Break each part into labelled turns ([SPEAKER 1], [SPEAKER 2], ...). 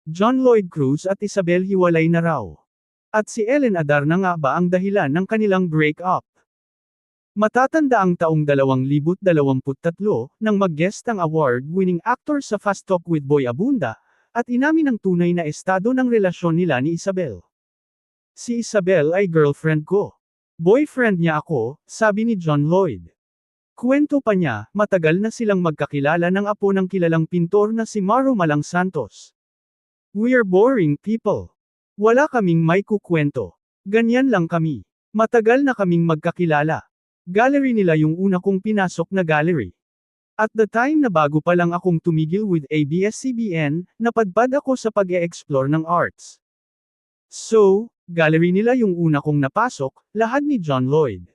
[SPEAKER 1] John Lloyd Cruz at Isabel hiwalay na raw. At si Ellen Adar na nga ba ang dahilan ng kanilang break-up? Matatanda ang taong 2023 nang mag-guest ang award-winning actor sa Fast Talk with Boy Abunda, at inamin ang tunay na estado ng relasyon nila ni Isabel. Si Isabel ay girlfriend ko. Boyfriend niya ako, sabi ni John Lloyd. Kwento pa niya, matagal na silang magkakilala ng apo ng kilalang pintor na si Maro Malang Santos. We're boring people. Wala kaming may kukwento. Ganyan lang kami. Matagal na kaming magkakilala. Gallery nila yung una kong pinasok na gallery. At the time na bago pa lang akong tumigil with ABS-CBN, napadpad ako sa pag-e-explore ng arts. So, gallery nila yung una kong napasok, lahad ni John Lloyd.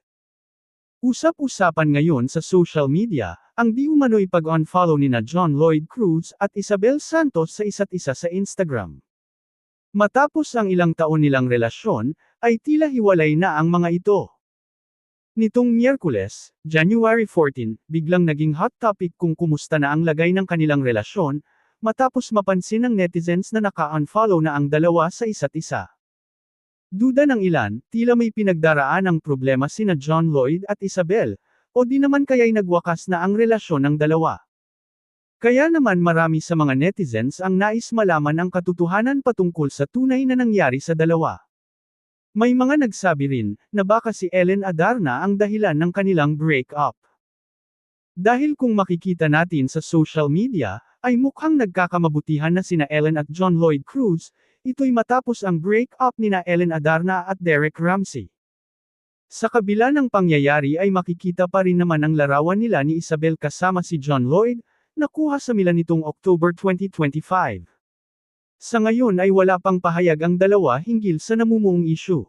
[SPEAKER 1] Usap-usapan ngayon sa social media, ang di umano'y pag-unfollow nina John Lloyd Cruz at Isabel Santos sa isa't isa sa Instagram. Matapos ang ilang taon nilang relasyon, ay tila hiwalay na ang mga ito. Nitong Miyerkules, January 14, biglang naging hot topic kung kumusta na ang lagay ng kanilang relasyon, matapos mapansin ng netizens na naka-unfollow na ang dalawa sa isa't isa. Duda ng ilan, tila may pinagdaraan ang problema sina John Lloyd at Isabel, o di naman kaya'y nagwakas na ang relasyon ng dalawa. Kaya naman marami sa mga netizens ang nais malaman ang katotohanan patungkol sa tunay na nangyari sa dalawa. May mga nagsabi rin, na baka si Ellen Adar na ang dahilan ng kanilang break-up. Dahil kung makikita natin sa social media, ay mukhang nagkakamabutihan na sina Ellen at John Lloyd Cruz, ito'y matapos ang break-up nina Ellen Adarna at Derek Ramsey. Sa kabila ng pangyayari ay makikita pa rin naman ang larawan nila ni Isabel kasama si John Lloyd, nakuha sa Milan nitong October 2025. Sa ngayon ay wala pang pahayag ang dalawa hinggil sa namumuong issue.